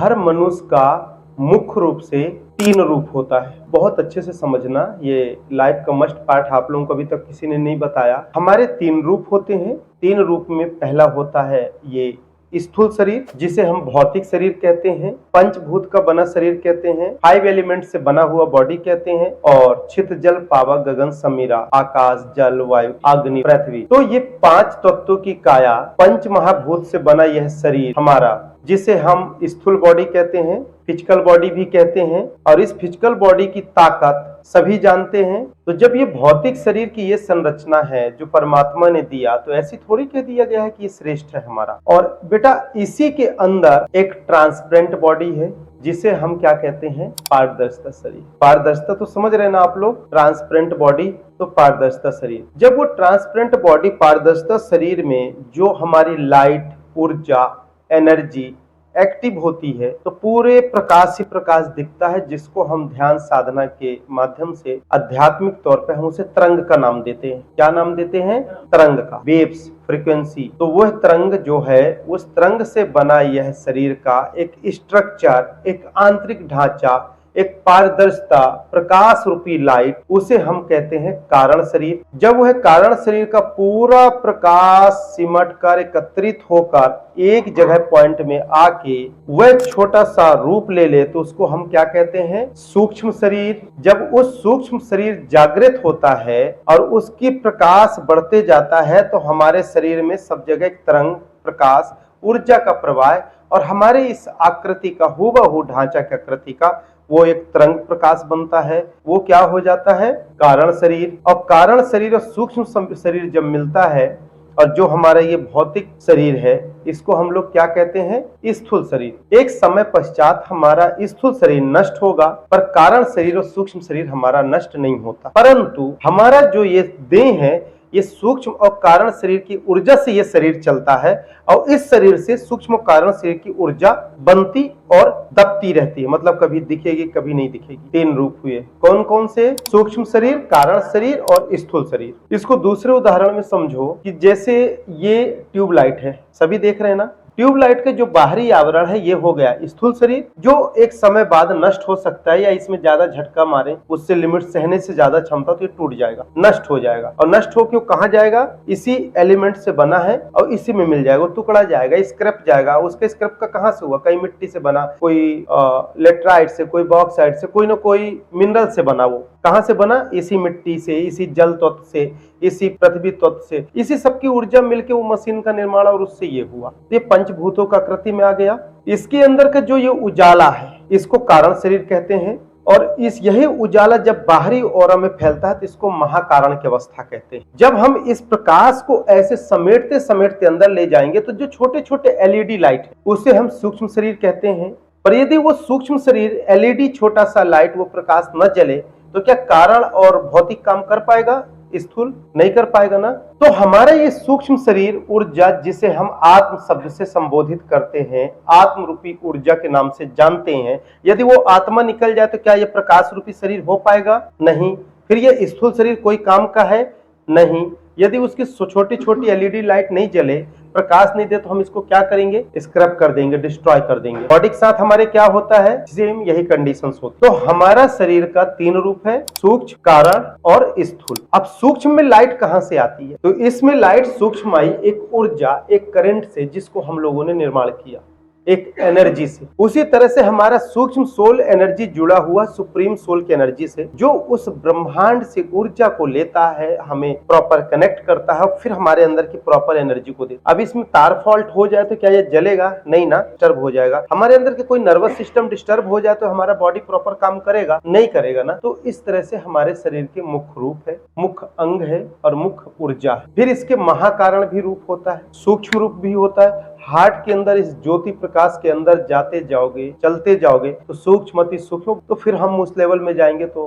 हर मनुष्य का मुख्य रूप से 3 रूप होता है। बहुत अच्छे से समझना, ये लाइफ का मस्ट पार्ट आप लोगों को अभी तक किसी ने नहीं बताया। हमारे 3 रूप होते हैं। 3 रूप में पहला होता है ये स्थूल शरीर, जिसे हम भौतिक शरीर कहते हैं, पंचभूत का बना शरीर कहते हैं, 5 एलिमेंट से बना हुआ बॉडी कहते हैं, और छित जल पावक गगन समीरा, आकाश जल वायु अग्नि पृथ्वी। तो ये 5 तत्वों की काया, पंच महाभूत से बना यह शरीर हमारा, जिसे हम स्थूल बॉडी कहते हैं, फिजिकल बॉडी भी कहते हैं। और इस फिजिकल बॉडी की ताकत सभी जानते हैं। तो जब ये भौतिक शरीर की ये संरचना है जो परमात्मा ने दिया, तो ऐसी थोड़ी कह दिया गया है कि ये श्रेष्ठ है हमारा। और बेटा इसी के अंदर एक ट्रांसपेरेंट बॉडी है, जिसे हम क्या कहते हैं, पारदर्शिता शरीर। पारदर्शिता तो समझ रहे हैं ना आप लोग, ट्रांसपेरेंट बॉडी तो पारदर्शिता शरीर। जब वो ट्रांसपेरेंट बॉडी पारदर्शिता शरीर में जो हमारी लाइट, ऊर्जा, एनर्जी एक्टिव होती है, तो पूरे प्रकाश ही प्रकाश दिखता है, जिसको हम ध्यान साधना के माध्यम से आध्यात्मिक तौर पे हम उसे तरंग का नाम देते हैं। क्या नाम देते हैं? तरंग का, वेव्स, फ्रीक्वेंसी। तो वह तरंग जो है, उस तरंग से बना यह शरीर का एक स्ट्रक्चर, एक आंतरिक ढांचा, एक पारदर्शिता, प्रकाश रूपी लाइट, उसे हम कहते हैं कारण शरीर। जब वह कारण शरीर का पूरा प्रकाश सिमट कर एकत्रित होकर एक जगह पॉइंट में आके वह छोटा सा रूप ले ले, तो उसको हम क्या कहते हैं? सूक्ष्म शरीर। जब उस सूक्ष्म शरीर जागृत होता है और उसकी प्रकाश बढ़ते जाता है, तो हमारे शरीर में सब जगह एक तरंग, प्रकाश, ऊर्जा का प्रवाह, और हमारे इस आकृति का, हूबहू ढांचा की आकृति का वो एक तरंग प्रकाश बनता है। वो क्या हो जाता है? कारण शरीर। और कारण शरीर और सूक्ष्म शरीर जब मिलता है, और जो हमारा ये भौतिक शरीर है, इसको हम लोग क्या कहते हैं? स्थूल शरीर। एक समय पश्चात हमारा स्थूल शरीर नष्ट होगा, पर कारण शरीर और सूक्ष्म शरीर हमारा नष्ट नहीं होता। परंतु हमारा जो ये देह है, ये सूक्ष्म और कारण शरीर की ऊर्जा से ये शरीर चलता है, और इस शरीर से सूक्ष्म कारण शरीर की ऊर्जा बनती और दबती रहती है। मतलब कभी दिखेगी, कभी नहीं दिखेगी। 3 रूप हुए। कौन कौन से? सूक्ष्म शरीर, कारण शरीर और स्थूल शरीर। इसको दूसरे उदाहरण में समझो कि जैसे ये ट्यूबलाइट है, सभी देख रहे हैं ना। ट्यूबलाइट के जो बाहरी आवरण है, ये हो गया स्थूल शरीर, जो एक समय बाद नष्ट हो सकता है, या इसमें ज्यादा झटका मारे, उससे लिमिट सहने से ज्यादा क्षमता, तो ये टूट जाएगा, नष्ट हो जाएगा। और नष्ट होकर कहाँ जाएगा? इसी एलिमेंट से बना है और इसी में मिल जाएगा, टुकड़ा जाएगा, स्क्रैप जाएगा। उसके स्क्रैप का कहाँ से हुआ? कई मिट्टी से बना, कोई लेटराइट से, कोई बॉक्साइट से, कोई ना कोई मिनरल से बना। वो कहाँ से बना? इसी मिट्टी से, इसी जल तत्व से, इसी पृथ्वी तत्व से, इसी सबकी ऊर्जा मिलके वो मशीन का निर्माण, और उससे ये हुआ। ये पंचभूतों का आकृति में आ गया। इसके अंदर का जो ये उजाला है, इसको कारण शरीर कहते हैं। और यही उजाला जब बाहरी ओरा में फैलता है, तो इसको महाकारण की अवस्था कहते हैं। जब हम इस प्रकाश को ऐसे समेटते समेटते अंदर ले जाएंगे, तो जो छोटे छोटे एलईडी लाइट है, उसे हम सूक्ष्म शरीर कहते हैं। पर यदि वो सूक्ष्म शरीर, एलईडी छोटा सा लाइट, वो प्रकाश न जले, तो क्या कारण और भौतिक काम कर पाएगा? स्थूल नहीं कर पाएगा ना। तो हमारा ये सूक्ष्म शरीर, ऊर्जा, जिसे हम आत्म शब्द से संबोधित करते हैं, आत्म रूपी ऊर्जा के नाम से जानते हैं, यदि वो आत्मा निकल जाए, तो क्या ये प्रकाश रूपी शरीर हो पाएगा? नहीं। फिर ये स्थूल शरीर कोई काम का है? नहीं। यदि उसकी छोटी छोटी एलईडी लाइट नहीं जले, प्रकाश नहीं दे, तो हम इसको क्या करेंगे? स्क्रैप कर देंगे, डिस्ट्रॉय कर देंगे। बॉडी के साथ हमारे क्या होता है? सेम यही कंडीशंस होती है। तो हमारा शरीर का 3 रूप है, सूक्ष्म, कारण और स्थूल। अब सूक्ष्म में लाइट कहां से आती है? तो इसमें लाइट सूक्ष्म आई एक ऊर्जा, एक करंट से, जिसको हम लोगों ने निर्माण किया, एक एनर्जी से। उसी तरह से हमारा सूक्ष्म सोल एनर्जी जुड़ा हुआ सुप्रीम सोल की एनर्जी से, जो उस ब्रह्मांड से ऊर्जा को लेता है, हमें प्रॉपर कनेक्ट करता है, फिर हमारे अंदर की प्रॉपर एनर्जी को देता है। अब इसमें तार फॉल्ट हो जाए तो क्या ये जलेगा? नहीं ना, डिस्टर्ब हो जाएगा। हमारे अंदर के कोई नर्वस सिस्टम डिस्टर्ब हो जाए तो हमारा बॉडी प्रॉपर काम करेगा? नहीं करेगा ना। तो इस तरह से हमारे शरीर के मुख्य रूप है, मुख्य अंग है और मुख्य ऊर्जा है। फिर इसके महाकारण भी रूप होता है, सूक्ष्म रूप भी होता है। हार्ट के अंदर इस ज्योति प्रकाश के अंदर जाते जाओगे, चलते जाओगे, तो सूक्ष्म अति सूक्ष्म, तो फिर हम उस लेवल में जाएंगे तो